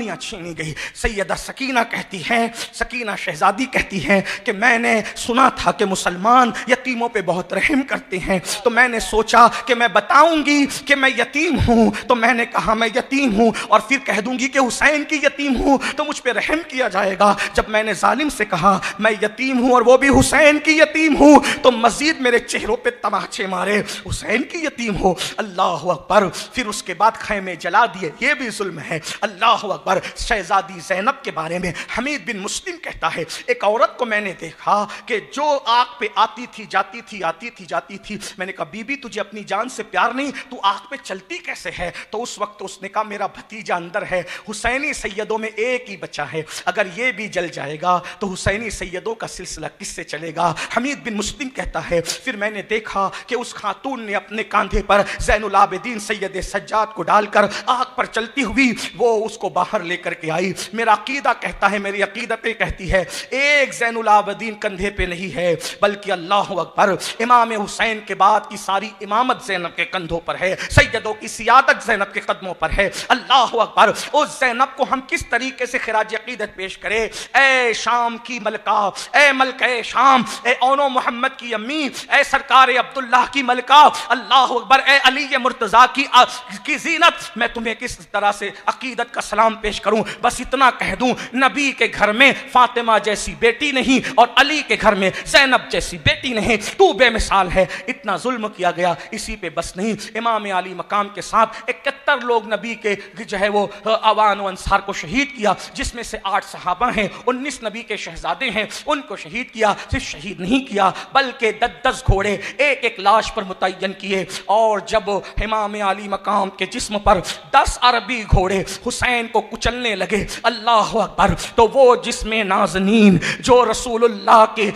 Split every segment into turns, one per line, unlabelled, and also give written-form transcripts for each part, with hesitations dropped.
قربانیاں چھینی گئی. سیدہ سکینہ کہتی ہیں، سکینہ شہزادی کہتی ہیں کہ میں نے سنا تھا کہ مسلمان یتیموں پہ بہت رحم کرتے ہیں، تو میں نے سوچا کہ میں بتاؤں گی کہ میں یتیم ہوں. تو میں نے کہا میں یتیم ہوں، اور پھر کہہ دوں گی کہ حسین کی یتیم ہوں تو مجھ پہ رحم کیا جائے گا. جب میں نے ظالم سے کہا میں یتیم ہوں اور وہ بھی حسین کی یتیم ہوں تو مزید میرے چہروں پہ تماچے مارے. حسین کی یتیم ہو، اللہ اکبر. پھر اس کے بعد خیمے جلا دیے، یہ بھی ظلم ہے. اللہ اکبر. شہزادی زینب کے بارے میں حمید بن مسلم کہتا ہے ایک عورت کو میں نے دیکھا کہ جو آگ پہ آتی تھی جاتی تھی، آتی تھی جاتی تھی. میں نے کہا بی بی تجھے اپنی جان سے پیار نہیں، تو آگ پہ چلتی کیسے ہے؟ تو اس وقت اس نے کہا میرا بھتیجا اندر ہے، حسینی سیدوں میں ایک ہی بچہ ہے، اگر یہ بھی جل جائے گا تو حسینی سیدوں کا سلسلہ کس سے چلے گا؟ حمید بن مسلم کہتا ہے پھر میں نے دیکھا کہ اس خاتون نے اپنے کاندھے پر زین العابدین سید سجاد کو ڈال کر آگ پر چلتی ہوئی وہ اس کو باہر لے کر کے آئی. میرا عقیدہ کہتا ہے، میری عقیدتیں کہتی ہے ایک زین العابدین کندھے پہ نہیں ہے بلکہ اللہ اکبر امام حسین کے بعد کی ساری امامت زینب کے کندھوں پر ہے، سیدوں کی سیادت زینب کے قدموں پر ہے. اللہ اکبر. اس زینب کو ہم کس طریقے سے خراج عقیدت پیش کریں؟ اے شام کی ملکہ، اے ملکہ شام، اے اونو محمد کی امی، اے سرکار عبداللہ کی ملکہ، اللہ اکبر، اے علی مرتضیٰ کی زینت، میں تمہیں کس طرح سے عقیدت کا سلام پیش کروں؟ بس اتنا کہہ دوں نبی کے گھر میں فاطمہ جیسی بیٹی نہیں اور علی کے گھر میں زینب جیسی بیٹی نہیں، تو بے مثال ہے. اتنا ظلم کیا گیا. اسی پہ بس نہیں، امام علی مقام کے ساتھ 71 لوگ نبی کے جو ہے وہ اوان و انصار کو شہید کیا، جس میں سے 8 صحابہ ہیں، 19 نبی کے شہزادے ہیں، ان کو شہید کیا. صرف شہید نہیں کیا بلکہ 10 گھوڑے ایک ایک لاش پر متعین کیے. اور جب امام علی مقام کے جسم پر 10 عربی گھوڑے حسین کو کچلنے لگے، اللہ اکبر، تو وہ جسم نازنین جو رسول اللہ کے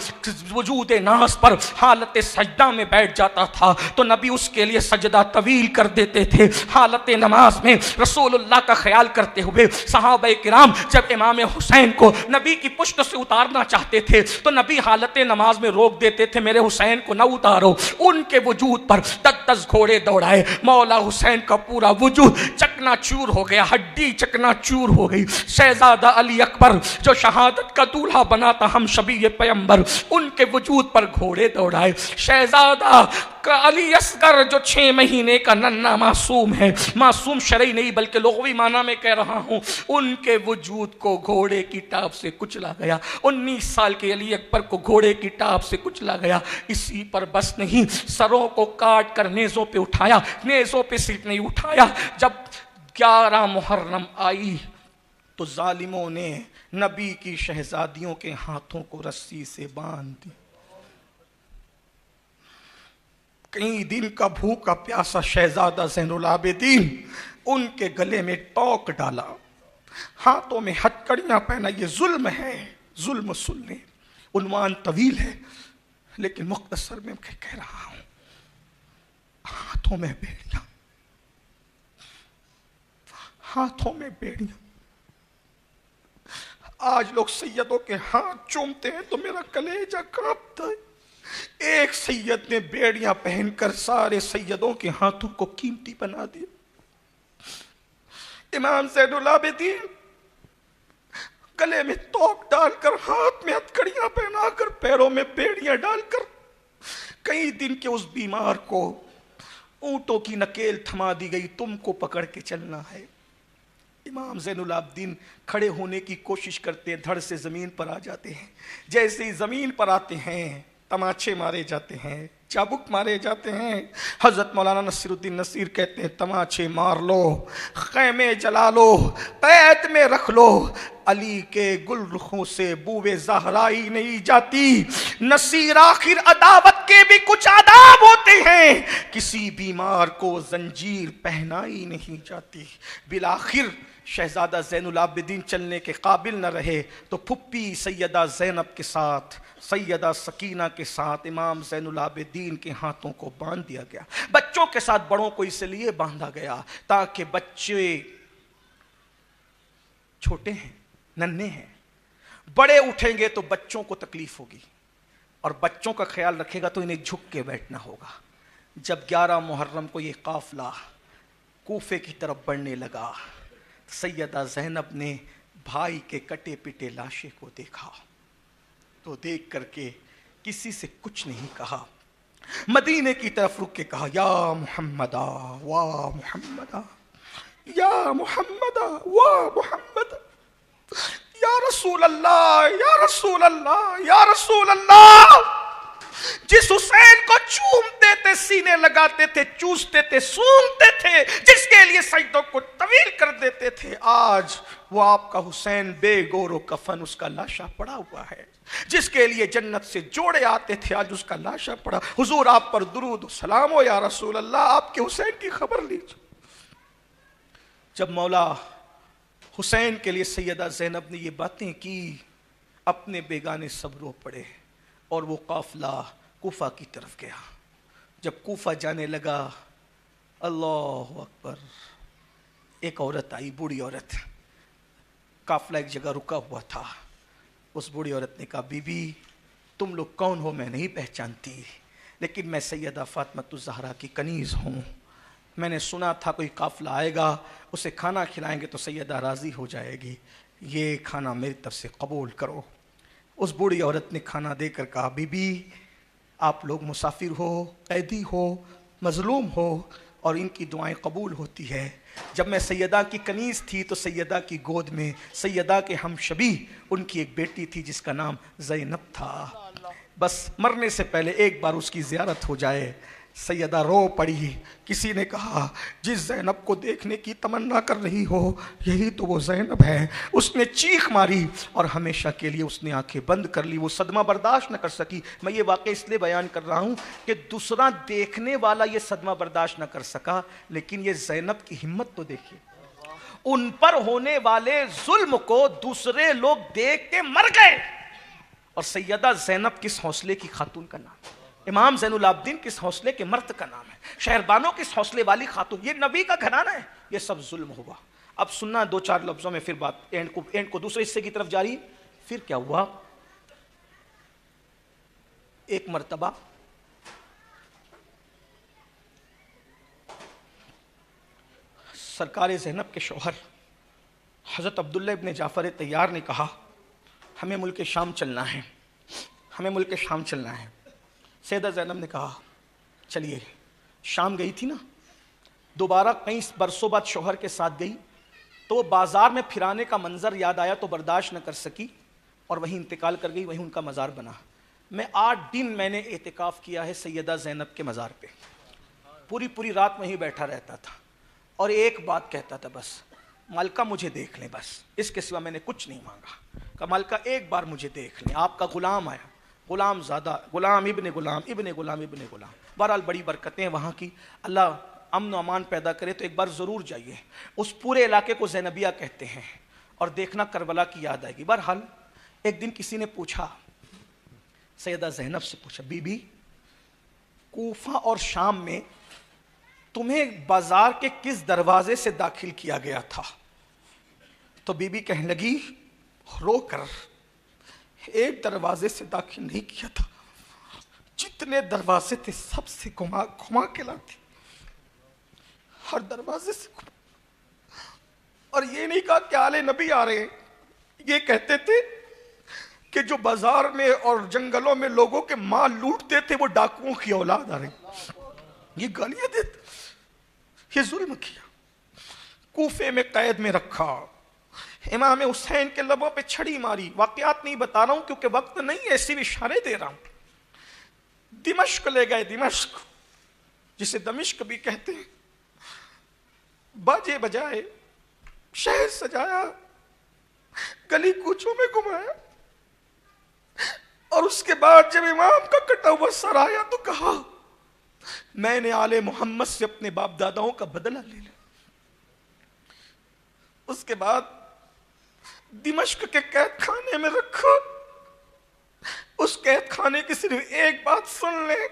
وجود ناز پر حالت سجدہ میں بیٹھ جاتا تھا تو نبی اس کے لیے سجدہ طویل کر دیتے تھے. حالت نماز میں رسول اللہ کا خیال کرتے ہوئے صحابہ کرام جب امام حسین کو نبی کی پشت سے اتارنا چاہتے تھے تو نبی حالت نماز میں روک دیتے تھے، میرے حسین کو نہ اتارو. ان کے وجود پر 10 گھوڑے دوڑائے. مولا حسین کا پورا وجود چکنا چور ہو گیا، ہڈی چکنا چور ہو گئی. شہزادہ علی اکبر جو شہادت کا دولہا بنا تھا ہم شبیہ پیغمبر، ان کے وجود پر گھوڑے دوڑائے. شہزادہ علی اصغر جو 6 مہینے کا ننھا معصوم ہے، معصوم شرعی نہیں بلکہ لغوی معنی میں کہہ رہا ہوں، ان کے وجود کو گھوڑے کی ٹاپ سے کچلا گیا. 19 سال کے علی اکبر کو گھوڑے کی ٹاپ سے کچلا گیا. اسی پر بس نہیں، سروں کو کاٹ کر نیزوں پہ اٹھایا. نیزوں پہ صرف نہیں اٹھایا، جب 11 محرم آئی تو ظالموں نے نبی کی شہزادیوں کے ہاتھوں کو رسی سے باندھ دی. کئی دن کا بھوکا پیاسا شہزادہ زین العابدین ان کے گلے میں ٹوک ڈالا، ہاتھوں میں ہتکڑیاں پہنا. یہ ظلم ہے، ظلم سن لیں. عنوان طویل ہے لیکن مختصر میں کہہ رہا ہوں. ہاتھوں میں بیڑیاں، ہاتھوں میں بیڑیاں. آج لوگ سیدوں کے ہاتھ چومتے ہیں تو میرا کلیجہ کانپتا ہے. ایک سید نے بیڑیاں پہن کر سارے سیدوں کے ہاتھوں کو قیمتی بنا دیا. امام زین العابدین گلے میں توق ڈال کر، ہاتھ میں ہتھکڑیاں پہنا کر، پیروں میں بیڑیاں ڈال کر کئی دن کے اس بیمار کو اونٹوں کی نکیل تھما دی گئی، تم کو پکڑ کے چلنا ہے. امام زین العابدین کھڑے ہونے کی کوشش کرتے ہیں، دھڑ سے زمین پر آ جاتے ہیں. جیسے ہی زمین پر آتے ہیں تماچے مارے جاتے ہیں، چابک مارے جاتے ہیں. حضرت مولانا نصیر الدین نصیر کہتے ہیں تماچے مار لو، خیمے جلا لو، قید میں رکھ لو، علی کے گل رخوں سے بوئے زہرائی نہیں جاتی. نصیر آخر عداوت کے بھی کچھ آداب ہوتے ہیں، کسی بیمار کو زنجیر پہنائی نہیں جاتی. بالآخر شہزادہ زین العابدین چلنے کے قابل نہ رہے تو پھپھی سیدہ زینب کے ساتھ، سیدہ سکینہ کے ساتھ امام زین العابدین کے ہاتھوں کو باندھ دیا گیا. بچوں کے ساتھ بڑوں کو اس لیے باندھا گیا تاکہ بچے چھوٹے ہیں، ننھے ہیں، بڑے اٹھیں گے تو بچوں کو تکلیف ہوگی اور بچوں کا خیال رکھے گا تو انہیں جھک کے بیٹھنا ہوگا. جب 11 محرم کو یہ قافلہ کوفے کی طرف بڑھنے لگا، سیدہ زینب نے بھائی کے کٹے پٹے لاشے کو دیکھا تو دیکھ کر کے کسی سے کچھ نہیں کہا، مدینے کی طرف رک کے کہا یا محمد وا محمد یا محمد وا محمد، یا رسول اللہ یا رسول اللہ یا رسول اللہ۔ جس حسین کو چومتے تھے، سینے لگاتے تھے، چوستے تھے، سونگتے تھے، جس کے لیے سجدوں کو طویل کر دیتے تھے، آج وہ آپ کا حسین بے گور و کفن اس کا لاشا پڑا ہوا ہے۔ جس کے لیے جنت سے جوڑے آتے تھے، آج اس کا لاشا پڑا۔ حضور آپ پر درود و سلام ہو یا رسول اللہ، آپ کے حسین کی خبر لیجیے۔ جب مولا حسین کے لیے سیدہ زینب نے یہ باتیں کی، اپنے بیگانے سب رو پڑے اور وہ قافلہ کوفہ کی طرف گیا۔ جب کوفہ جانے لگا، اللہ اکبر، ایک عورت آئی، بوڑھی عورت، قافلہ ایک جگہ رکا ہوا تھا۔ اس بوڑھی عورت نے کہا بی بی تم لوگ کون ہو میں نہیں پہچانتی، لیکن میں سیدہ فاطمہ الزہرا کی کنیز ہوں۔ میں نے سنا تھا کوئی قافلہ آئے گا، اسے کھانا کھلائیں گے تو سیدہ راضی ہو جائے گی، یہ کھانا میری طرف سے قبول کرو۔ اس بوڑھی عورت نے کھانا دے کر کہا بی بی آپ لوگ مسافر ہو، قیدی ہو، مظلوم ہو، اور ان کی دعائیں قبول ہوتی ہے۔ جب میں سیدہ کی کنیز تھی تو سیدہ کی گود میں سیدہ کے ہم شبیہ ان کی ایک بیٹی تھی جس کا نام زینب تھا، بس مرنے سے پہلے ایک بار اس کی زیارت ہو جائے۔ سیدہ رو پڑی۔ کسی نے کہا جس زینب کو دیکھنے کی تمنا کر رہی ہو یہی تو وہ زینب ہے۔ اس نے چیخ ماری اور ہمیشہ کے لیے اس نے آنکھیں بند کر لی، وہ صدمہ برداشت نہ کر سکی۔ میں یہ واقعہ اس لیے بیان کر رہا ہوں کہ دوسرا دیکھنے والا یہ صدمہ برداشت نہ کر سکا، لیکن یہ زینب کی ہمت تو دیکھیے، ان پر ہونے والے ظلم کو دوسرے لوگ دیکھ کے مر گئے، اور سیدہ زینب کس حوصلے کی خاتون کا نام ہے، امام زین العابدین کس حوصلے کے مرد کا نام ہے، شہربانوں کس حوصلے والی خاتون، یہ نبی کا گھرانہ ہے۔ یہ سب ظلم ہوا۔ اب سننا دو چار لفظوں میں، پھر بات اینڈ کو دوسرے حصے کی طرف جاری۔ پھر کیا ہوا؟ ایک مرتبہ سرکار زینب کے شوہر حضرت عبداللہ ابن جعفر طیار نے کہا ہمیں ملک شام چلنا ہے، ہمیں ملک شام چلنا ہے۔ سیدہ زینب نے کہا چلیے۔ شام گئی تھی نا، دوبارہ کئی برسوں بعد شوہر کے ساتھ گئی تو وہ بازار میں پھرانے کا منظر یاد آیا تو برداشت نہ کر سکی اور وہیں انتقال کر گئی، وہیں ان کا مزار بنا۔ میں 8 دن میں نے اعتکاف کیا ہے سیدہ زینب کے مزار پہ، پوری رات وہیں بیٹھا رہتا تھا اور ایک بات کہتا تھا، بس مالکہ مجھے دیکھ لیں، بس اس کے سوا میں نے کچھ نہیں مانگا، کہ مالکہ ایک بار مجھے دیکھ لیں، آپ کا غلام آیا، غلام زادہ، غلام ابن غلام ابن غلام ابن غلام۔ بہرحال بڑی برکتیں وہاں کی، اللہ امن و امان پیدا کرے، تو ایک بار ضرور جائیے۔ اس پورے علاقے کو زینبیہ کہتے ہیں اور دیکھنا کربلا کی یاد آئے گی۔ بہرحال ایک دن کسی نے پوچھا، سیدہ زینب سے پوچھا بی بی کوفہ اور شام میں تمہیں بازار کے کس دروازے سے داخل کیا گیا تھا؟ تو بی بی کہنے لگی رو کر ایک دروازے سے داخل نہیں کیا تھا، جتنے دروازے تھے سب سے گھما کے لاتی، ہر دروازے سے گھما۔ اور یہ نہیں کہا کہ آل نبی آ رہے ہیں، یہ کہتے تھے کہ جو بازار میں اور جنگلوں میں لوگوں کے مال لوٹتے تھے وہ ڈاکوؤں کی اولاد آ رہے ہیں، یہ گالیاں دیتے، یہ ظلم کیا، کوفے میں قید میں رکھا، امام حسین کے لبوں پہ چھڑی ماری۔ واقعات نہیں بتا رہا ہوں کیونکہ وقت نہیں، ایسی بھی اشارے دے رہا ہوں۔ دمشق لے گئے، دمشق جسے دمشق بھی کہتے ہیں، باجے بجائے، شہر سجایا، گلی کوچوں میں گھمایا، اور اس کے بعد جب امام کا کٹا ہوا سر آیا تو کہا میں نے آل محمد سے اپنے باپ داداؤں کا بدلہ لے لیا۔ اس کے بعد دمشق کے قید خانے میں رکھا۔ اس قید خانے کی صرف ایک بات سن لیں،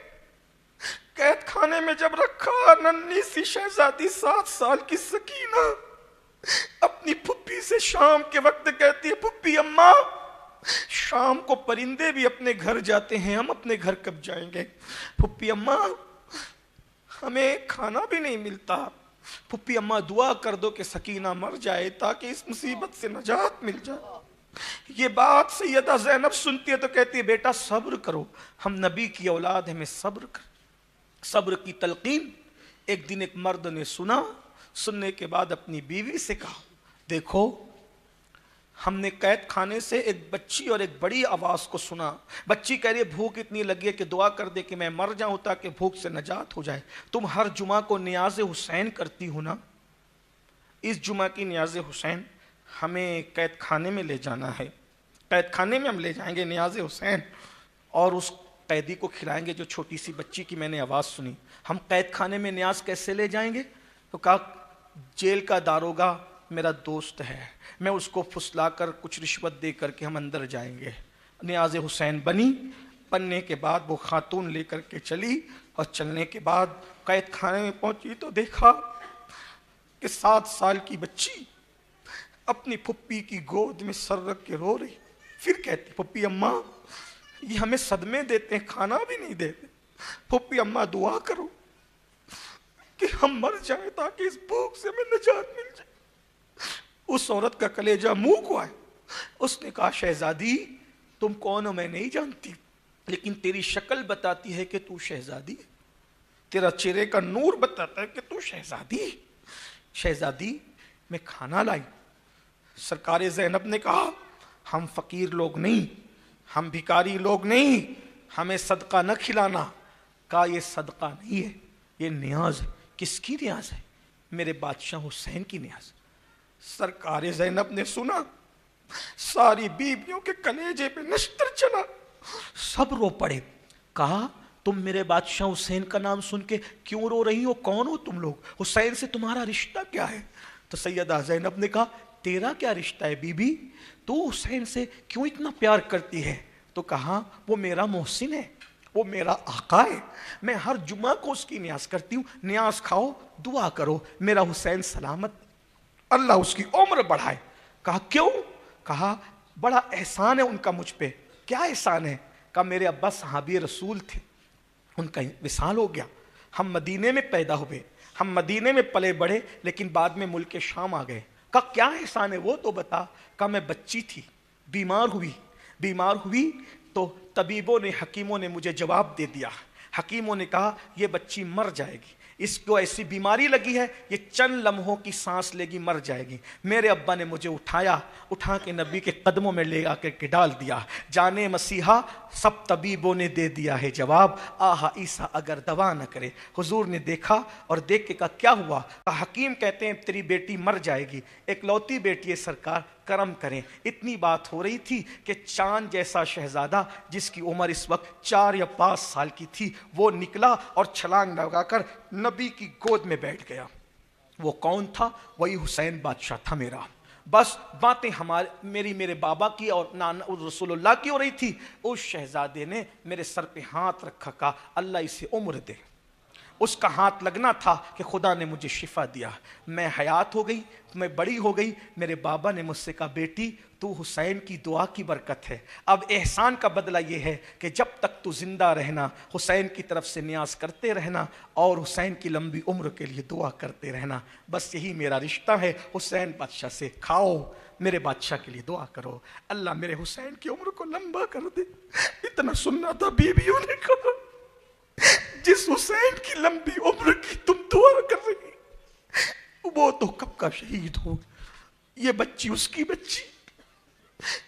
قید خانے میں جب رکھا، ننھی سی شہزادی 7 سال کی سکینہ اپنی پھپھی سے شام کے وقت کہتی ہے پھپھی اماں شام کو پرندے بھی اپنے گھر جاتے ہیں، ہم اپنے گھر کب جائیں گے؟ پھپھی اماں ہمیں کھانا بھی نہیں ملتا، پھپھی اماں دعا کر دو کہ سکینہ مر جائے تاکہ اس مصیبت سے نجات مل جائے۔ یہ بات سیدہ زینب سنتی ہے تو کہتی ہے بیٹا صبر کرو، ہم نبی کی اولاد ہیں، ہمیں صبر کر۔ صبر کی تلقین ایک دن ایک مرد نے سنا، سننے کے بعد اپنی بیوی سے کہا دیکھو ہم نے قید خانے سے ایک بچی اور ایک بڑی آواز کو سنا، بچی کہہ رہی ہے بھوک اتنی لگی ہے کہ دعا کر دے کہ میں مر جاؤں تاکہ بھوک سے نجات ہو جائے۔ تم ہر جمعہ کو نیاز حسین کرتی ہو نا، اس جمعہ کی نیاز حسین ہمیں قید خانے میں لے جانا ہے، قید خانے میں ہم لے جائیں گے نیاز حسین اور اس قیدی کو کھلائیں گے جو چھوٹی سی بچی کی میں نے آواز سنی۔ ہم قید خانے میں نیاز کیسے لے جائیں گے؟ تو کہا جیل کا داروغہ میرا دوست ہے، میں اس کو پھسلا کر کچھ رشوت دے کر کے ہم اندر جائیں گے۔ نیاز حسین بننے کے بعد وہ خاتون لے کر کے چلی اور چلنے کے بعد قید خانے میں پہنچی تو دیکھا کہ 7 سال کی بچی اپنی پھپھی کی گود میں سر رکھ کے رو رہی، پھر کہتی پھپھی اماں یہ ہمیں صدمے دیتے ہیں، کھانا بھی نہیں دیتے، پھپھی اماں دعا کرو کہ ہم مر جائیں تاکہ اس بھوک سے ہمیں نجات مل جائے۔ اس عورت کا کلیجہ منہ کو آئے، اس نے کہا شہزادی تم کون ہو میں نہیں جانتی، لیکن تیری شکل بتاتی ہے کہ تو شہزادی ہے، تیرا چہرے کا نور بتاتا ہے کہ تو شہزادی ہے۔ شہزادی میں کھانا لائی۔ سرکار زینب نے کہا ہم فقیر لوگ نہیں، ہم بھکاری لوگ نہیں، ہمیں صدقہ نہ کھلانا۔ کہا یہ صدقہ نہیں ہے، یہ نیاز ہے۔ کس کی نیاز ہے؟ میرے بادشاہ حسین کی نیاز۔ سرکار زینب نے سنا، ساری بیویوں کے کلیجے پہ نشتر چلا، سب رو پڑے۔ کہا تم میرے بادشاہ حسین کا نام سن کے کیوں رو رہی ہو؟ کون ہو تم لوگ؟ حسین سے تمہارا رشتہ کیا ہے؟ تو سیدہ زینب نے کہا تیرا کیا رشتہ ہے بی بی؟ تو حسین سے کیوں اتنا پیار کرتی ہے؟ تو کہا وہ میرا محسن ہے، وہ میرا آقا ہے، میں ہر جمعہ کو اس کی نیاز کرتی ہوں، نیاز کھاؤ دعا کرو میرا حسین سلامت، اللہ اس کی عمر بڑھائے۔ کہا کیوں؟ کہا بڑا احسان ہے ان کا مجھ پہ۔ کیا احسان ہے؟ کہا میرے ابا صحابی رسول تھے، ان کا وصال ہو گیا، ہم مدینے میں پیدا ہوئے، ہم مدینے میں پلے بڑھے لیکن بعد میں ملک شام آ گئے۔ کہا کیا احسان ہے وہ تو بتا۔ کہا میں بچی تھی، بیمار ہوئی تو طبیبوں نے حکیموں نے مجھے جواب دے دیا، حکیموں نے کہا یہ بچی مر جائے گی، اس کو ایسی بیماری لگی ہے یہ چند لمحوں کی سانس لے گی مر جائے گی۔ میرے ابا نے مجھے اٹھا کے نبی کے قدموں میں لے آ کے ڈال دیا۔ جانے مسیحا سب طبیبوں نے دے دیا ہے جواب، آہا عیسیٰ اگر دوا نہ کرے۔ حضور نے دیکھا اور دیکھ کے کہا کیا ہوا؟ کہا حکیم کہتے ہیں تیری بیٹی مر جائے گی، ایک لوتی بیٹی ہے سرکار کرم کریں۔ اتنی بات ہو رہی تھی کہ چاند جیسا شہزادہ جس کی عمر اس وقت 4 یا 5 سال کی تھی وہ نکلا اور چھلانگ لگا کر نبی کی گود میں بیٹھ گیا۔ وہ کون تھا؟ وہی حسین بادشاہ تھا میرا۔ بس باتیں میرے بابا کی اور رسول اللہ کی ہو رہی تھی۔ اس شہزادے نے میرے سر پہ ہاتھ رکھا، کہا اللہ اسے عمر دے۔ اس کا ہاتھ لگنا تھا کہ خدا نے مجھے شفا دیا، میں حیات ہو گئی، میں بڑی ہو گئی۔ میرے بابا نے مجھ سے کہا بیٹی تو حسین کی دعا کی برکت ہے، اب احسان کا بدلہ یہ ہے کہ جب تک تو زندہ رہنا حسین کی طرف سے نیاز کرتے رہنا اور حسین کی لمبی عمر کے لیے دعا کرتے رہنا۔ بس یہی میرا رشتہ ہے حسین بادشاہ سے، کھاؤ میرے بادشاہ کے لیے دعا کرو، اللہ میرے حسین کی عمر کو لمبا کر دے۔ اتنا سننا تھا بیویوں نے کہا جس حسین کی لمبی عمر کی تم دعا کر رہی وہ تو کب کا شہید ہو، یہ بچی اس کی بچی،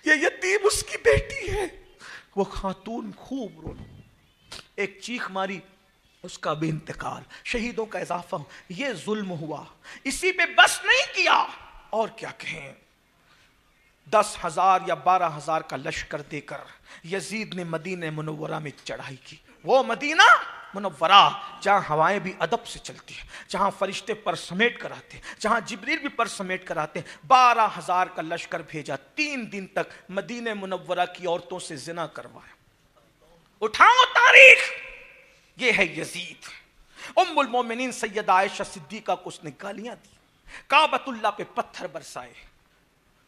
یہ یتیم اس کی بیٹی ہے۔ وہ خاتون خوب رو، ایک چیخ ماری، اس کا بھی انتقال، شہیدوں کا اضافہ، یہ ظلم ہوا، اسی پہ بس نہیں کیا اور کیا کہیں۔ 10,000 یا 12,000 کا لشکر دے کر یزید نے مدینہ منورہ میں چڑھائی کی۔ وہ مدینہ منورہ جہاں ہوائیں بھی ادب سے چلتی ہیں، جہاں فرشتے پر سمیٹ کر آتے ہیں، جہاں جبریل بھی پر سمیٹ کر آتے ہیں، 12,000 کا لشکر بھیجا، 3 دن تک مدینہ منورہ کی عورتوں سے زنا کروایا۔ اٹھاؤ تاریخ، یہ ہے یزید۔ ام المومنین سیدہ عائشہ صدیقہ کو اس نے گالیاں دی، کعبۃ اللہ پہ پتھر برسائے،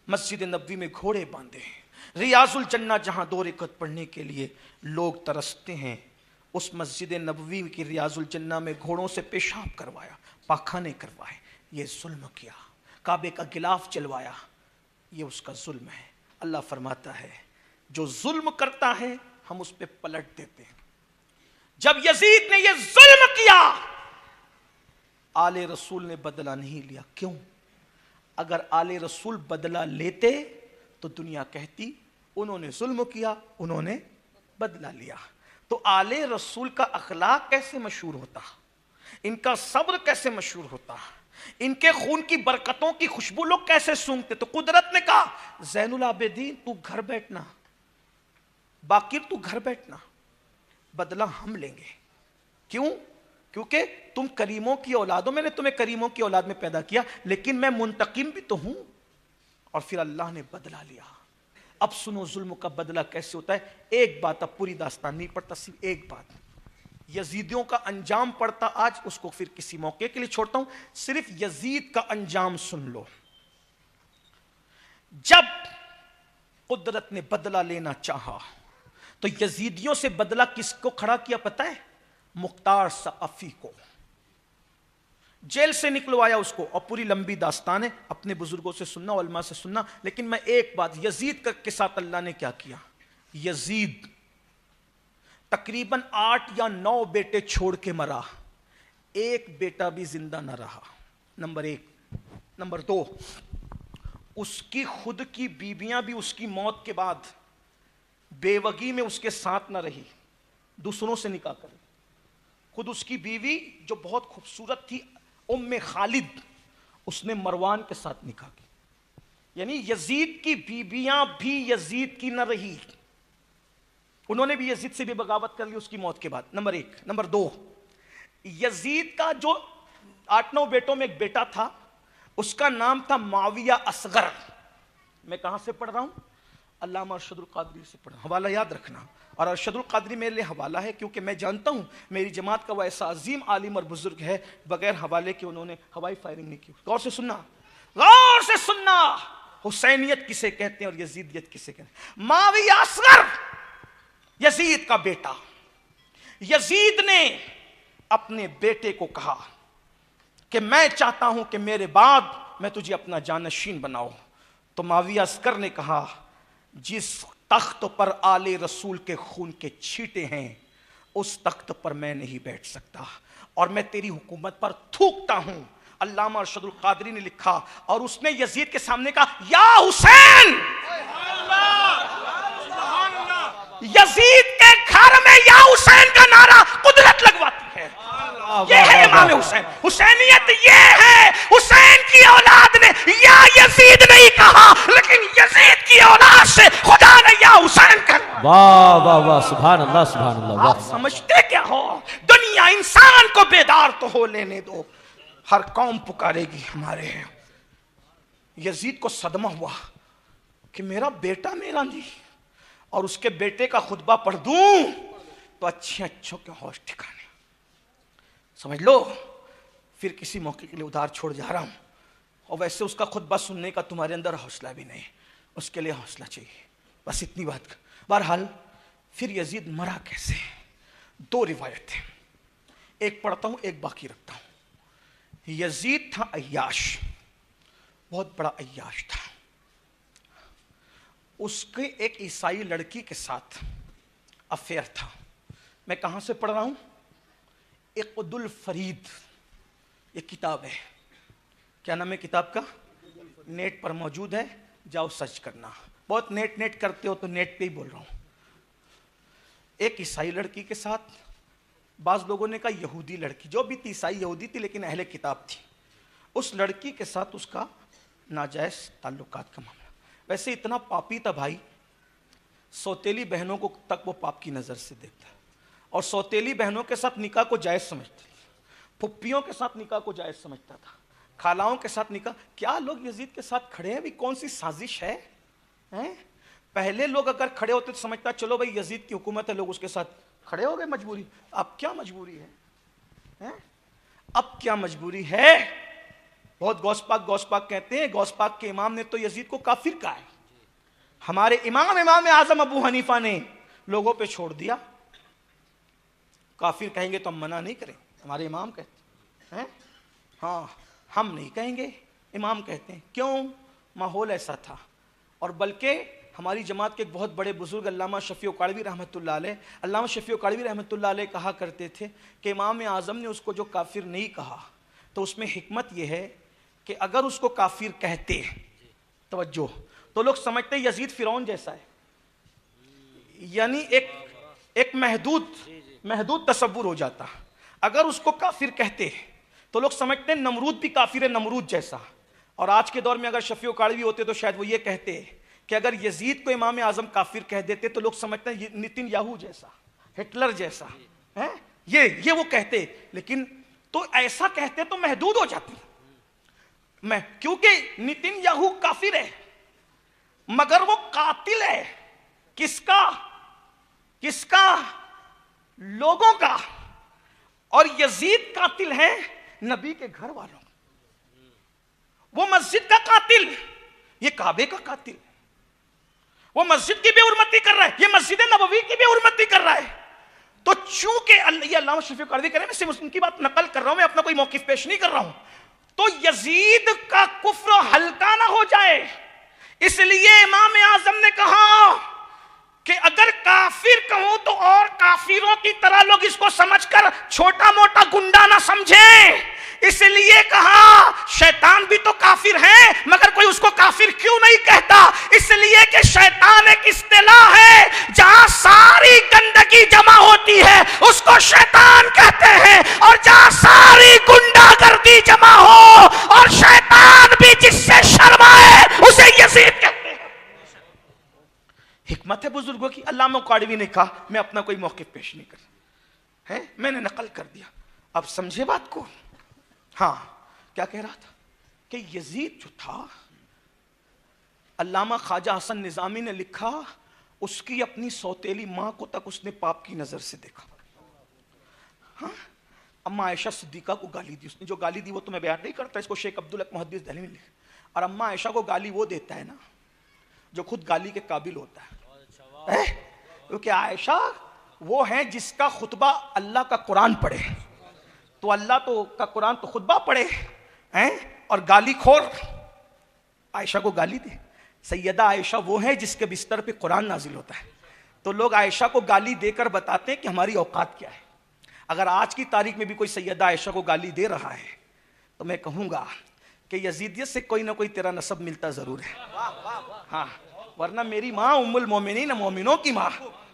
مسجد نبوی میں گھوڑے باندھے، ریاض الجنہ جہاں 2 رکعت پڑھنے کے لیے لوگ ترستے ہیں، اس مسجد نبوی کی ریاض الجنہ میں گھوڑوں سے پیشاب کروایا، پاخانے کروائے، یہ ظلم کیا، کعبے کا غلاف جلوایا، یہ اس کا ظلم ہے۔ اللہ فرماتا ہے جو ظلم کرتا ہے ہم اس پہ پلٹ دیتے ہیں۔ جب یزید نے یہ ظلم کیا، آل رسول نے بدلہ نہیں لیا۔ کیوں؟ اگر آل رسول بدلہ لیتے تو دنیا کہتی انہوں نے ظلم کیا، انہوں نے بدلہ لیا۔ تو آل رسول کا اخلاق کیسے مشہور ہوتا، ان کا صبر کیسے مشہور ہوتا، ان کے خون کی برکتوں کی خوشبو لوگ کیسے سونگتے۔ تو قدرت نے کہا زین العابدین تو گھر بیٹھنا، باقر تو گھر بیٹھنا، بدلہ ہم لیں گے۔ کیوں؟ کیونکہ تم کریموں کی اولاد ہو، میں نے تمہیں کریموں کی اولاد میں پیدا کیا، لیکن میں منتقم بھی تو ہوں۔ اور پھر اللہ نے بدلہ لیا۔ اب سنو ظلم کا بدلہ کیسے ہوتا ہے۔ ایک بات، اب پوری داستان نہیں پڑھتا، صرف ایک بات یزیدیوں کا انجام پڑھتا آج، اس کو پھر کسی موقع کے لیے چھوڑتا ہوں، صرف یزید کا انجام سن لو۔ جب قدرت نے بدلہ لینا چاہا تو یزیدیوں سے بدلہ کس کو کھڑا کیا پتہ ہے؟ مختار ثقفی کو جیل سے نکلوایا اس کو، اور پوری لمبی داستان ہے، اپنے بزرگوں سے سننا، علماء سے سننا۔ لیکن میں ایک بات، یزید کے ساتھ اللہ نے کیا کیا؟ یزید تقریباً 8 یا 9 بیٹے چھوڑ کے مرا، ایک بیٹا بھی زندہ نہ رہا، نمبر 1۔ نمبر 2، اس کی خود کی بیویاں بھی اس کی موت کے بعد بیوگی میں اس کے ساتھ نہ رہی، دوسروں سے نکاح کرے۔ خود اس کی بیوی جو بہت خوبصورت تھی ام خالد، اس نے مروان کے ساتھ نکاح کی، یعنی یزید کی بیویاں بھی یزید کی نہ رہی، انہوں نے بھی یزید سے بھی بغاوت کر لی اس کی موت کے بعد، نمبر 1۔ نمبر 2، یزید کا جو 8-9 بیٹوں میں ایک بیٹا تھا، اس کا نام تھا معاویہ اصغر۔ میں کہاں سے پڑھ رہا ہوں؟ علامہ ارشد القادری سے پڑھ رہا ہوں، حوالہ یاد رکھنا۔ اور ارشد القادری میرے لیے حوالہ ہے، کیونکہ میں جانتا ہوں میری جماعت کا وہ ایسا عظیم عالم اور بزرگ ہے، بغیر حوالے کے انہوں نے ہوائی فائرنگ نہیں کی۔ غور سے سننا، غور سے سننا، حسینیت کسے کہتے ہیں اور یزیدیت کسے کہتے ہیں۔ معاویہ اصغر یزید کا بیٹا، یزید نے اپنے بیٹے کو کہا کہ میں چاہتا ہوں کہ میرے بعد میں تجھے اپنا جانشین بناؤ۔ تو معاویہ اصغر نے کہا جس تخت پر آل رسول کے خون کے چھینٹے ہیں اس تخت پر میں نہیں بیٹھ سکتا، اور میں تیری حکومت پر تھوکتا ہوں۔ علامہ ارشد القادری نے لکھا، اور اس نے یزید کے سامنے کہا یا حسین، یزید کے گھر میں یا حسین کا نعرہ قدرت لگواتی ہے۔ یہ ہے امام حسین، حسینیت یہ ہے، حسین کی اولاد نے یا یزید نہیں کہا، لیکن یزید کی اولاد سے خدا نے یا حسین کہا۔
واہ واہ واہ، سبحان اللہ سبحان اللہ۔
آپ سمجھتے کیا ہو؟ دنیا انسان کو بیدار تو ہو لینے دو، ہر قوم پکارے گی ہمارے ہیں۔ یزید کو صدمہ ہوا کہ میرا بیٹا میرا نہیں، اور اس کے بیٹے کا خطبہ پڑھ دوں تو اچھوں کے ہوش ٹھکانے۔ سمجھ لو، پھر کسی موقع کے لیے ادھار چھوڑ جا رہا ہوں، اور ویسے اس کا خطبہ سننے کا تمہارے اندر حوصلہ بھی نہیں، اس کے لیے حوصلہ چاہیے، بس اتنی بات۔ بہرحال پھر یزید مرا کیسے؟ 2 روایتیں، ایک پڑھتا ہوں ایک باقی رکھتا ہوں۔ یزید تھا عیاش، بہت بڑا عیاش تھا، اس کے ایک عیسائی لڑکی کے ساتھ افیئر تھا۔ میں کہاں سے پڑھ رہا ہوں؟ عقد الفرید، یہ کتاب ہے، کیا نام ہے کتاب کا؟ نیٹ پر موجود ہے، جاؤ سرچ کرنا۔ بہت نیٹ کرتے ہو تو نیٹ پہ ہی بول رہا ہوں۔ ایک عیسائی لڑکی کے ساتھ، بعض لوگوں نے کہا یہودی لڑکی، جو بھی تھی عیسائی یہودی تھی لیکن اہل کتاب تھی، اس لڑکی کے ساتھ اس کا ناجائز تعلقات کا معاملہ۔ ویسے اتنا پاپی تھا بھائی، سوتیلی بہنوں کو تک وہ پاپ کی نظر سے دیکھتا، اور سوتیلی بہنوں کے ساتھ نکاح کو جائز سمجھتا تھا، پھپھیوں کے ساتھ نکاح کو جائز سمجھتا تھا، خالاؤں کے ساتھ نکاح۔ کیا لوگ یزید کے ساتھ کھڑے ہیں؟ بھی کون سی سازش ہے؟ پہلے لوگ اگر کھڑے ہوتے تو سمجھتا چلو بھائی یزید کی حکومت ہے، لوگ اس کے ساتھ کھڑے ہو گئے مجبوری۔ اب کیا مجبوری ہے؟ اب کیا مجبوری ہے؟ بہت غوث پاک کہتے ہیں، غوث پاک کے امام نے تو یزید کو کافر کہا ہے، ہمارے امام اعظم ابو حنیفہ نے لوگوں پہ چھوڑ دیا۔ کافر کہیں گے تو ہم منع نہیں کریں، ہمارے امام کہتے ہیں۔ ہاں، ہم نہیں کہیں گے، امام کہتے ہیں. کیوں؟ ماحول ایسا تھا. اور بلکہ ہماری جماعت کے ایک بہت بڑے بزرگ علامہ شفیع کاڑوی رحمۃ اللہ علیہ، علامہ شفیع کاڑوی رحمۃ اللہ علیہ کہا کرتے تھے کہ امام اعظم نے اس کو جو کافر نہیں کہا تو اس میں حکمت یہ ہے کہ اگر اس کو کافر کہتے، توجہ، تو لوگ سمجھتے یزید فرعون جیسا ہے. یعنی ایک محدود تصور ہو جاتا. اگر اس کو کافر کہتے تو لوگ سمجھتے ہیں نمرود بھی کافر ہے، نمرود جیسا. اور آج کے دور میں اگر شفیع کاڑوی ہوتے تو شاید وہ یہ کہتے کہ اگر یزید کو امام اعظم کافر کہہ دیتے تو لوگ سمجھتے ہیں نتن یاہو جیسا، ہٹلر جیسا ہے، یہ وہ کہتے. لیکن تو ایسا کہتے تو محدود ہو جاتی. میں کیونکہ نتن یاہو کافر ہے مگر وہ قاتل ہے. کس کا؟ لوگوں کا. اور یزید قاتل ہے نبی کے گھر والوں. وہ مسجد کا قاتل، یہ کعبے کا قاتل. وہ مسجد کی بھی حرمتی کر رہا ہے، یہ مسجد نبوی کی بھی حرمتی کر رہا ہے. تو چونکہ یہ علامہ شفیع کاڑوی کہہ رہے ہیں، میں صرف ان کی بات نقل کر رہا ہوں، میں اپنا کوئی موقف پیش نہیں کر رہا ہوں. تو یزید کا کفر ہلکا نہ ہو جائے، اس لیے امام اعظم نے کہا کہ اگر کافر کہوں تو اور کافروں کی طرح لوگ اس کو سمجھ کر چھوٹا موٹا گنڈا نہ سمجھیں. اس لیے کہا شیطان بھی تو کافر ہے مگر کوئی اس کو کافر کیوں نہیں کہتا؟ اس لیے کہ شیطان ایک اصطلاح ہے، جہاں ساری گندگی جمع ہوتی ہے اس کو شیطان کہتے ہیں، اور جہاں ساری گنڈا گردی جمع ہو اور شیطان بھی جس سے شرمائے اسے یزید کہتے ہیں. حکمت ہے بزرگوں کی. علامہ کاڑوی نے کہا میں اپنا کوئی موقف پیش نہیں کر رہا، میں نے نقل کر دیا. اب سمجھے بات کو؟ ہاں، کیا کہہ رہا تھا کہ یزید جو تھا، علامہ خواجہ حسن نظامی نے لکھا اس کی اپنی سوتیلی ماں کو تک اس نے پاپ کی نظر سے دیکھا. ہاں، اما عائشہ صدیقہ کو گالی دی. اس نے جو گالی دی وہ تو میں بیان نہیں کرتا، اس کو شیخ عبدالحق محدث دہلوی نے لکھا. اور اما عائشہ کو گالی وہ دیتا ہے نا جو خود گالی کے قابل ہوتا ہے. کیونکہ عائشہ وہ ہیں جس کا خطبہ اللہ کا قرآن پڑھے، تو اللہ تو کا قرآن تو خطبہ پڑھے اور گالی خور عائشہ کو گالی دے. سیدہ عائشہ وہ ہیں جس کے بستر پہ قرآن نازل ہوتا ہے. تو لوگ عائشہ کو گالی دے کر بتاتے ہیں کہ ہماری اوقات کیا ہے. اگر آج کی تاریخ میں بھی کوئی سیدہ عائشہ کو گالی دے رہا ہے تو میں کہوں گا کہ یزیدیت سے کوئی نہ کوئی تیرا نسب ملتا ضرور ہے. ہاں، ورنہ میری ماں ام المومنین، مومنوں کی ماں،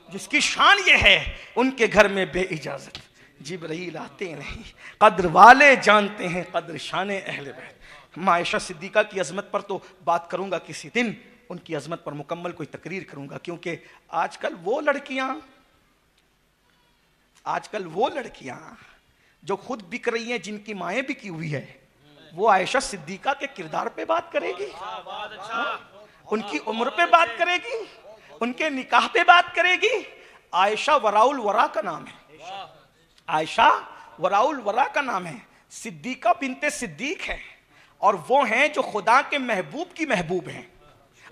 جس کی شان یہ ہے ان کے گھر میں بے اجازت جبرائیل آتے نہیں. قدر والے جانتے ہیں قدر شان اہل بیت. ماں عائشہ صدیقہ کی عظمت پر تو بات کروں گا کسی دن، ان کی عظمت پر مکمل کوئی تقریر کروں گا. کیونکہ آج کل وہ لڑکیاں جو خود بک رہی ہیں، جن کی مائیں بکی ہوئی ہے، وہ عائشہ صدیقہ کے کردار پہ بات کرے گی، ان کی عمر پہ بات کرے گی، ان کے نکاح پہ بات کرے گی. عائشہ وراء الورا کا نام ہے. عائشہ وراء الورا کا نام ہے. صدیقہ بنت صدیق ہے، اور وہ ہیں جو خدا کے محبوب کی محبوب ہیں.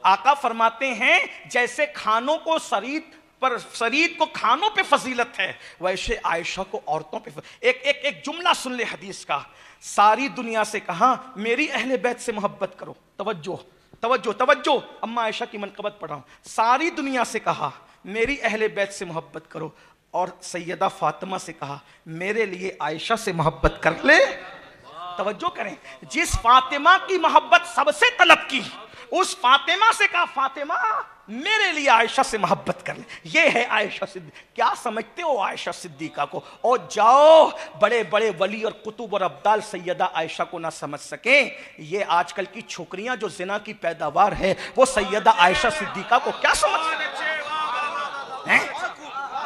آقا فرماتے ہیں جیسے کھانوں کو سرید کو کھانوں پہ فضیلت ہے، ویسے عائشہ کو عورتوں پہ ایک جملہ سن لے حدیث کا. ساری دنیا سے کہا میری اہل بیت سے محبت کرو. توجہ، اما عائشہ کی منقبت پڑھا ہوں. ساری دنیا سے کہا میری اہل بیت سے محبت کرو، اور سیدہ فاطمہ سے کہا میرے لیے عائشہ سے محبت کر لے. توجہ کریں، جس فاطمہ کی محبت سب سے طلب کی، اس فاطمہ سے کہا فاطمہ میرے لیے عائشہ سے محبت کر لے. یہ ہے عائشہ صدیقہ. کیا سمجھتے ہو عائشہ صدیقہ کو؟ اور جاؤ بڑے بڑے ولی اور قطب اور ابدال سیدہ عائشہ کو نہ سمجھ سکیں. یہ آج کل کی چھوکریاں جو زنا کی پیداوار ہے، وہ سیدہ عائشہ صدیقہ کو کیا سمجھ سکیں؟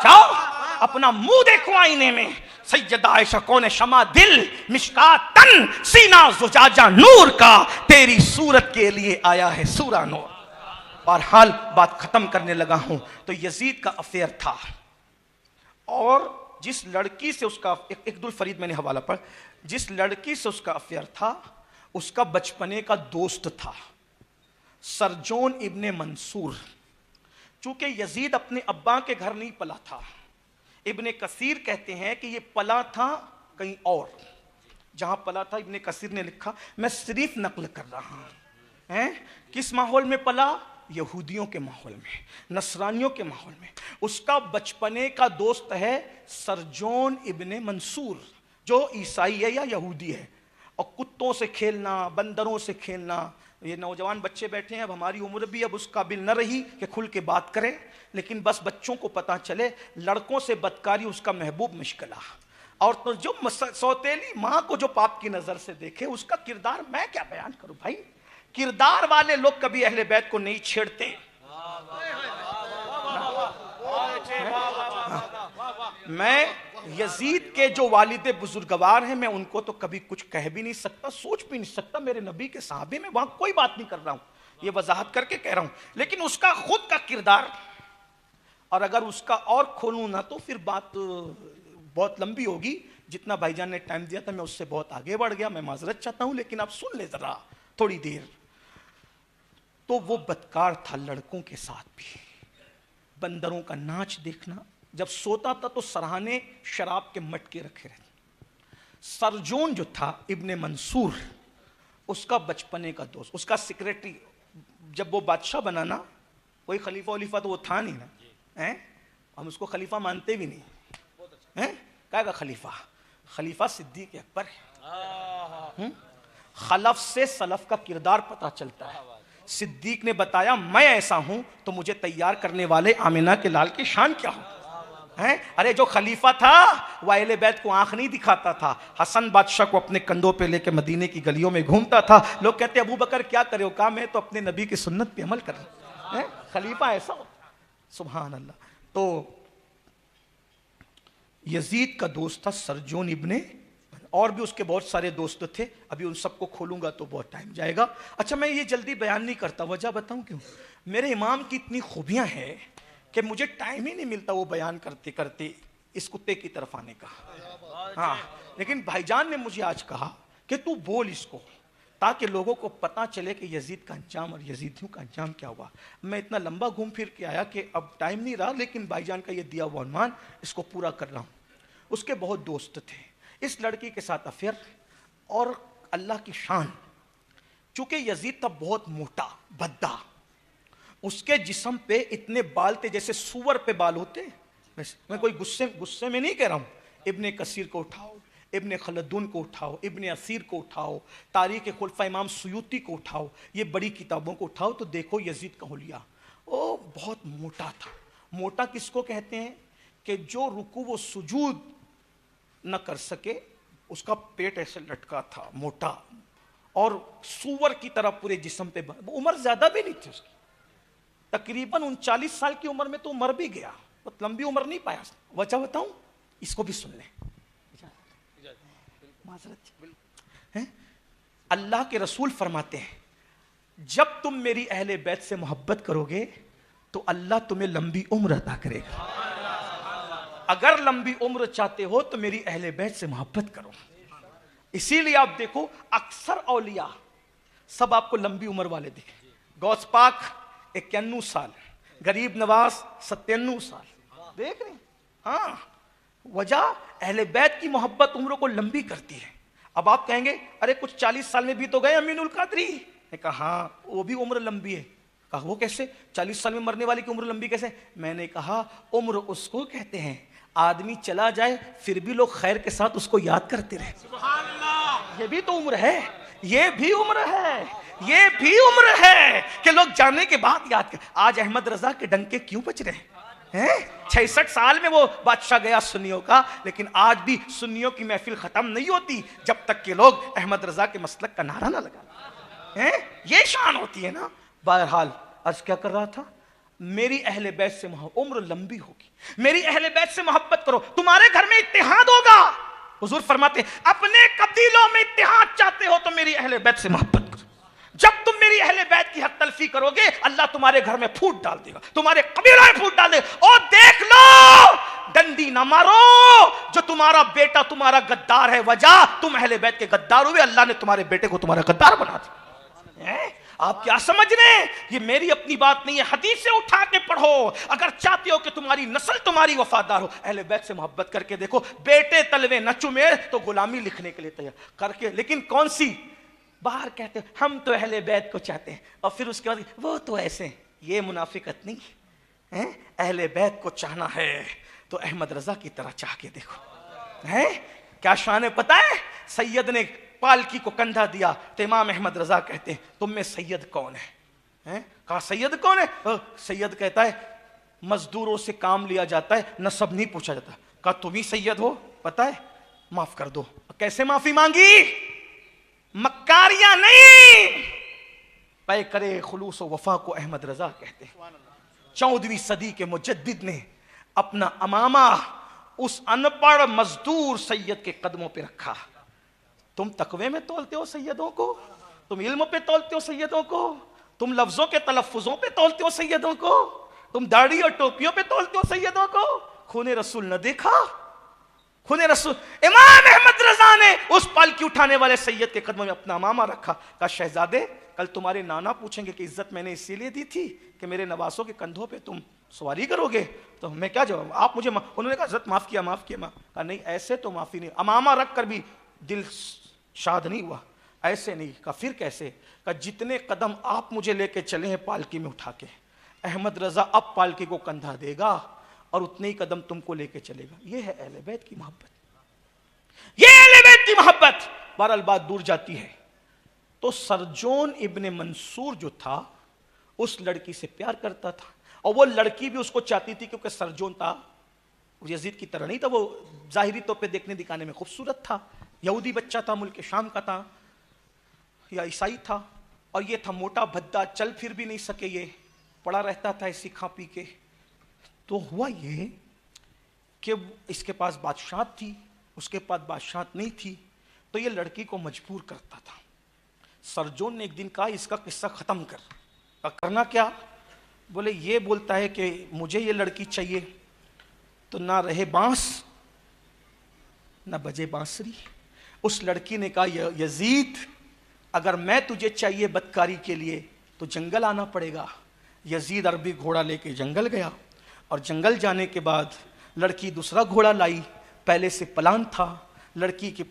جاؤ اپنا منہ دیکھو آئینے میں. سیدہ عائشہ کون ہے؟ شمع دل مشکات تن سینہ زجاجہ نور کا، تیری صورت کے لیے آیا ہے سورہ نور. اور حال بات ختم کرنے لگا ہوں. تو یزید کا افیئر تھا، اور جس لڑکی سے اس کا ایک فرید میں نے حوالہ پر، جس لڑکی سے اس کا افیئر تھا اس کا بچپنے کا دوست تھا سرجون ابن منصور. چونکہ یزید اپنے ابا کے گھر نہیں پلا تھا، ابن کثیر کہتے ہیں کہ یہ پلا تھا کہیں اور. جہاں پلا تھا ابن کثیر نے لکھا، میں صرف نقل کر رہا ہوں، کس ماحول میں پلا؟ یہودیوں کے ماحول میں، نصرانیوں کے ماحول میں۔ اس کا بچپنے کا دوست ہے سر جون ابن منصور، جو عیسائی ہے یا یہودی ہے، اور کتوں سے کھیلنا، بندروں سے کھیلنا۔ یہ نوجوان بچے بیٹھے ہیں، اب ہماری عمر بھی اب اس قابل نہ رہی کہ کھل کے بات کریں، لیکن بس بچوں کو پتہ چلے لڑکوں سے بدکاری اس کا محبوب مشکلہ، اور تو جو سوتیلی ماں کو جو پاپ کی نظر سے دیکھے اس کا کردار میں کیا بیان کروں بھائی۔ کردار والے لوگ کبھی اہل بیت کو نہیں چھیڑتے۔ میں یزید کے جو والد بزرگوار ہیں میں ان کو تو کبھی کچھ کہہ بھی نہیں سکتا، سوچ بھی نہیں سکتا، میرے نبی کے صحابے میں وہاں کوئی بات نہیں کر رہا ہوں، یہ وضاحت کر کے کہہ رہا ہوں، لیکن اس کا خود کا کردار، اور اگر اس کا اور کھولوں نہ تو پھر بات بہت لمبی ہوگی۔ جتنا بھائی جان نے ٹائم دیا تھا میں اس سے بہت آگے بڑھ گیا، میں معذرت چاہتا ہوں، لیکن آپ سن لے ذرا تھوڑی دیر۔ تو وہ بدکار تھا لڑکوں کے ساتھ بھی، بندروں کا ناچ دیکھنا، جب سوتا تھا تو سرہانے شراب کے مٹکے رکھے رہتے۔ سرجون جو تھا ابن منصور، اس کا بچپنے کا دوست، اس کا سیکریٹری، جب وہ بادشاہ بنانا، کوئی خلیفہ ولیفہ تو وہ تھا نہیں نا، ہم اس کو خلیفہ مانتے بھی نہیں، کہا گا خلیفہ صدیق اکبر ہے۔ خلف سے سلف کا کردار پتا چلتا ہے۔ صدیق نے بتایا میں ایسا ہوں تو مجھے تیار کرنے والے آمنہ کے لال کی شان کیا ہو۔ ارے جو خلیفہ تھا وہ اہل بیت کو آنکھ نہیں دکھاتا تھا، حسن بادشاہ کو اپنے کندھوں پہ لے کے مدینے کی گلیوں میں گھومتا تھا۔ لوگ کہتے ابو بکر کیا کرے ہو؟ کہا میں تو اپنے نبی کی سنت پہ عمل کر رہا ہوں۔ خلیفہ ایسا ہوتا، سبحان اللہ۔ تو یزید کا دوست تھا سرجون ابن، اور بھی اس کے بہت سارے دوست تھے، ابھی ان سب کو کھولوں گا تو بہت ٹائم جائے گا۔ اچھا میں یہ جلدی بیان نہیں کرتا، وجہ بتاؤں کیوں؟ میرے امام کی اتنی خوبیاں ہیں کہ مجھے ٹائم ہی نہیں ملتا وہ بیان کرتے کرتے اس کتے کی طرف آنے کا۔ ہاں لیکن بھائی جان نے مجھے آج کہا کہ تو بول اس کو، تاکہ لوگوں کو پتا چلے کہ یزید کا انجام اور یزیدیوں کا انجام کیا ہوا۔ میں اتنا لمبا گھوم پھر کے آیا کہ اب ٹائم نہیں رہا، لیکن بھائی جان کا یہ دیا ہوا عنوان اس کو پورا کر رہا ہوں۔ اس کے بہت دوست تھے، اس لڑکی کے ساتھ افیئر، اور اللہ کی شان، چونکہ یزید تھا بہت موٹا بھدا، اس کے جسم پہ اتنے بال تھے جیسے سور پہ بال ہوتے۔ میں کوئی غصے میں نہیں کہہ رہا ہوں، ابن کثیر کو اٹھاؤ، ابن خلدون کو اٹھاؤ، ابن اثیر کو اٹھاؤ، تاریخ خلفاء امام سیوطی کو اٹھاؤ، یہ بڑی کتابوں کو اٹھاؤ تو دیکھو یزید کا حلیہ، وہ بہت موٹا تھا۔ موٹا کس کو کہتے ہیں؟ کہ جو رکوع و سجود نہ کر سکے، اس کا پیٹ ایسے لٹکا تھا، موٹا، اور سور کی طرح پورے جسم پہ۔ عمر زیادہ بھی نہیں تھی اس کی، تقریباً 39 سال کی عمر میں تو مر بھی گیا، بہت لمبی عمر نہیں پایا۔ وجہ بتاؤں؟ اس کو بھی سن لیں، معذرت۔ اللہ کے رسول فرماتے ہیں جب تم میری اہل بیت سے محبت کرو گے تو اللہ تمہیں لمبی عمر عطا کرے گا۔ اگر لمبی عمر چاہتے ہو تو میری اہل بیت سے محبت کرو۔ اسی لیے آپ دیکھو اکثر اولیاء سب آپ کو لمبی عمر والے دکھیں۔ غوث پاک 91 سال، غریب نواز 97 سال، دیکھ رہے ہیں؟ ہاں، وجہ اہل بیت کی محبت عمروں کو لمبی کرتی ہے۔ اب آپ کہیں گے ارے کچھ 40 سال میں بھی تو گئے امین القادری، نے کہا ہاں وہ بھی عمر لمبی ہے۔ کہا وہ کیسے؟ 40 سال میں مرنے والے کی عمر لمبی کیسے؟ میں نے کہا عمر اس کو کہتے ہیں آدمی چلا جائے پھر بھی لوگ خیر کے ساتھ اس کو یاد کرتے رہے۔ سبحان اللہ، یہ بھی تو عمر ہے، یہ بھی عمر ہے، یہ بھی عمر ہے کہ لوگ جانے کے بعد یاد کریں۔ آج احمد رضا کے ڈنکے کیوں بج رہے ہیں؟ 66 سال میں وہ بادشاہ گیا سنیوں کا، لیکن آج بھی سنیوں کی محفل ختم نہیں ہوتی جب تک کہ لوگ احمد رضا کے مسلک کا نعرہ نہ لگا۔ یہ شان ہوتی ہے نا۔ بہرحال عرض کیا کر رہا تھا؟ میری اہل بیت سے عمر لمبی ہوگی، میری اہل بیت سے محبت کرو، تمہارے گھر میں اتحاد ہوگا۔ حضور فرماتے ہیں اپنے قبیلوں میں اتحاد چاہتے ہو تو میری اہل بیت سے محبت کرو۔ جب تم میری اہل بیت کی حق تلفی کرو گے اللہ تمہارے گھر میں پھوٹ ڈال دے گا، تمہارے قبیلہ میں پھوٹ ڈال دے گا۔ اور دیکھ لو، ڈنڈی نہ مارو، جو تمہارا بیٹا تمہارا غدار ہے، وجہ تم اہل بیت کے غدار ہوئے، اللہ نے تمہارے بیٹے کو تمہارا غدار بنا دیا۔ آپ کیا سمجھ رہے ہیں؟ یہ میری اپنی بات نہیں ہے، حدیث سے اٹھا کے پڑھو۔ اگر چاہتے ہو کہ تمہاری نسل تمہاری وفادار ہو، اہل بیت سے محبت کر کے دیکھو۔ بیٹے تلوے نہ چومے تو غلامی لکھنے کے لیے تیار کر کے، لیکن کون سی؟ باہر کہتے ہیں ہم تو اہل بیت کو چاہتے ہیں، اور پھر اس کے بعد وہ تو ایسے ہیں۔ یہ منافقت نہیں ہے۔ اہل بیت کو چاہنا ہے تو احمد رضا کی طرح چاہ کے دیکھو۔ ہے کیا شان ہے پتہ ہے؟ سید نے پالکی کو کندھا دیا تو امام احمد رضا کہتے ہیں تم میں سید کون ہے؟ کہا سید کون ہے؟ سید کہتا ہے مزدوروں سے کام لیا جاتا ہے، نسب نہیں پوچھا جاتا۔ کہا تم ہی سید ہو؟ پتہ ہے، معاف کر دو۔ کیسے معافی مانگی؟ مکاریاں نہیں، پے کرے خلوص و وفا کو احمد رضا کہتے ہیں۔ 14ویں صدی کے مجدد نے اپنا امامہ اس ان پڑھ مزدور سید کے قدموں پہ رکھا۔ تم تقوی میں تولتے ہو سیدوں کو، تم علم پہ تولتے ہو سیدوں کو، تم لفظوں کے تلفظوں پہ تولتے ہو سیدوں کو، تم داڑھی اور ٹوپیوں پہ تولتے ہو سیدوں کو۔ خون رسول نہ دیکھا؟ خون رسول۔ امام احمد رضا نے اس پالکی اٹھانے والے سید کے قدموں میں اپنا امامہ رکھا۔ کہا شہزادے کل تمہارے نانا پوچھیں گے کہ عزت میں نے اسی لیے دی تھی کہ میرے نواسوں کے کندھوں پہ تم سواری کرو گے، تو میں کیا جواب؟ آپ مجھے انہوں نے کہا حضرت معاف کیا معاف کیا۔ کہا نہیں ایسے تو معافی نہیں، امامہ رکھ کر بھی دل شاد نہیں ہوا، ایسے نہیں۔ کہا پھر کیسے؟ کہا جتنے قدم آپ مجھے لے کے چلے ہیں پالکی میں اٹھا کے، احمد رضا اب پالکی کو کندھا دے گا اور اتنے ہی قدم تم کو لے کے چلے گا۔ یہ ہے اہل بیت کی محبت، یہ اہل بیت کی محبت۔ بہرحال بات دور جاتی ہے تو سرجون ابن منصور جو تھا اس لڑکی سے پیار کرتا تھا، اور وہ لڑکی بھی اس کو چاہتی تھی کیونکہ سرجون تھا یزید کی طرح نہیں تھا، وہ ظاہری طور پہ دیکھنے دکھانے میں خوبصورت تھا، یہودی بچہ تھا، ملک شام کا تھا یا عیسائی تھا، اور یہ تھا موٹا بھدا، چل پھر بھی نہیں سکے، یہ پڑا رہتا تھا ایسی کھا پی کے۔ تو ہوا یہ کہ اس کے پاس بادشاہت تھی، اس کے پاس بادشاہت نہیں تھی، تو یہ لڑکی کو مجبور کرتا تھا۔ سرجون نے ایک دن کہا اس کا قصہ ختم کر۔ کہا کرنا کیا؟ بولے یہ بولتا ہے کہ مجھے یہ لڑکی چاہیے تو نہ رہے بانس نہ بجے بانسری۔ اس لڑکی نے کہا یزید اگر میں تجھے چاہیے بدکاری کے لیے تو جنگل آنا پڑے گا۔ یزید عربی گھوڑا لے کے جنگل گیا، اور جنگل جانے کے بعد لڑکی دوسرا گھوڑا لائی، پہلے سے پلان تھا، لڑکی کے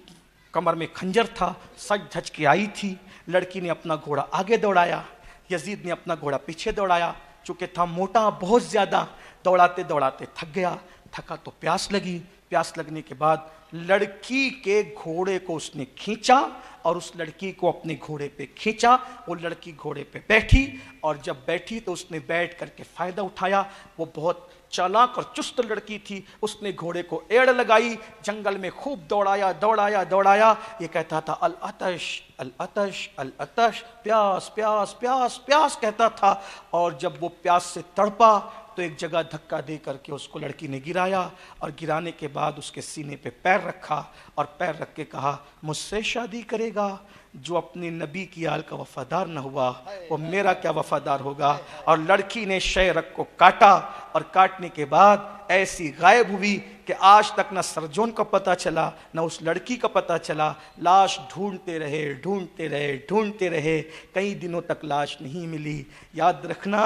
کمر میں خنجر تھا، سج دھج کے آئی تھی۔ لڑکی نے اپنا گھوڑا آگے دوڑایا، یزید نے اپنا گھوڑا پیچھے دوڑایا، چونکہ تھا موٹا بہت زیادہ، دوڑاتے دوڑاتے تھک گیا، تھکا تو پیاس لگی، پیاس لگنے کے بعد لڑکی کے گھوڑے کو اس نے کھینچا اور اس لڑکی کو اپنے گھوڑے پہ کھینچا، وہ لڑکی گھوڑے پہ بیٹھی، اور جب بیٹھی تو اس نے بیٹھ کر کے فائدہ اٹھایا۔ وہ بہت چالاک اور چست لڑکی تھی، اس نے گھوڑے کو ایڑ لگائی، جنگل میں خوب دوڑایا دوڑایا دوڑایا، یہ کہتا تھا العطش العطش العطش، پیاس پیاس پیاس پیاس کہتا تھا، اور جب وہ پیاس سے تڑپا تو ایک جگہ دھکا دے کر کے اس کو لڑکی نے گرایا، اور گرانے کے بعد اس کے سینے پہ پیر رکھا، اور پیر رکھ کے کہا مجھ سے شادی کرے گا؟ جو اپنے نبی کی آل کا وفادار نہ ہوا وہ میرا کیا وفادار ہوگا؟ اور لڑکی نے شیرک کو کاٹا، اور کاٹنے کے بعد ایسی غائب ہوئی کہ آج تک نہ سرجون کا پتہ چلا نہ اس لڑکی کا پتہ چلا۔ لاش ڈھونڈتے رہے ڈھونڈتے رہے ڈھونڈتے رہے، کئی دنوں تک لاش نہیں ملی۔ یاد رکھنا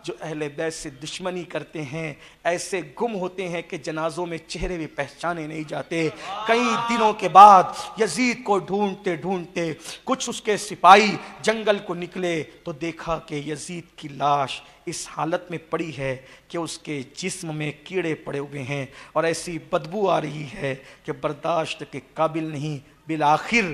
جو اہل بیت سے دشمنی کرتے ہیں ایسے گم ہوتے ہیں کہ جنازوں میں چہرے بھی پہچانے نہیں جاتے۔ کئی دنوں کے بعد یزید کو ڈھونڈتے ڈھونڈتے کچھ اس کے سپاہی جنگل کو نکلے تو دیکھا کہ یزید کی لاش اس حالت میں پڑی ہے کہ اس کے جسم میں کیڑے پڑے ہوئے ہیں اور ایسی بدبو آ رہی ہے کہ برداشت کے قابل نہیں۔ بالآخر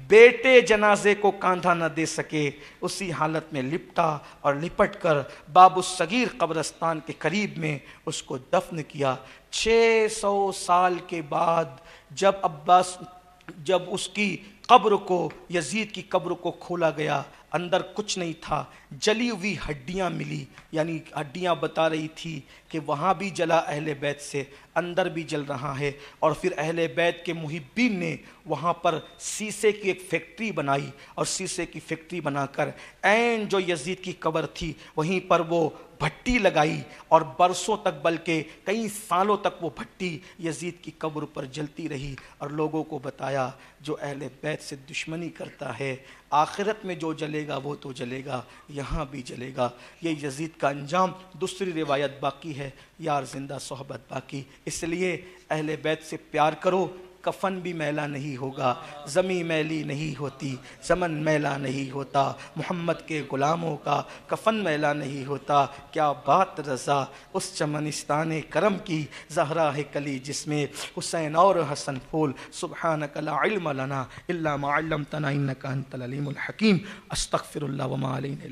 بیٹے جنازے کو کاندھا نہ دے سکے، اسی حالت میں لپٹا اور لپٹ کر باب الصغیر قبرستان کے قریب میں اس کو دفن کیا۔ 600 سال کے بعد جب اس کی قبر کو، یزید کی قبر کو کھولا گیا، اندر کچھ نہیں تھا، جلی ہوئی ہڈیاں ملی، یعنی ہڈیاں بتا رہی تھی کہ وہاں بھی جلا اہل بیت سے، اندر بھی جل رہا ہے۔ اور پھر اہل بیت کے محبین نے وہاں پر سیسے کی ایک فیکٹری بنائی، اور سیسے کی فیکٹری بنا کر عین جو یزید کی قبر تھی وہیں پر وہ بھٹی لگائی، اور برسوں تک بلکہ کئی سالوں تک وہ بھٹی یزید کی قبر پر جلتی رہی، اور لوگوں کو بتایا جو اہل بیت سے دشمنی کرتا ہے آخرت میں جو جلے گا وہ تو جلے گا، یہاں بھی جلے گا۔ یہ یزید کا انجام۔ دوسری روایت باقی ہے، یار زندہ صحبت باقی۔ اس لیے اہل بیت سے پیار کرو، کفن بھی میلا نہیں ہوگا، زمیں میلی نہیں ہوتی، زمن میلا نہیں ہوتا، محمد کے غلاموں کا کفن میلا نہیں ہوتا۔ کیا بات رضا اس چمنستان کرم کی، زہرا ہے کلی جس میں حسین اور حسن پھول۔ سبحانک لا علم لنا الا ما علمتنا انک انت العلیم الحکیم۔ استغفر اللہ وما علینا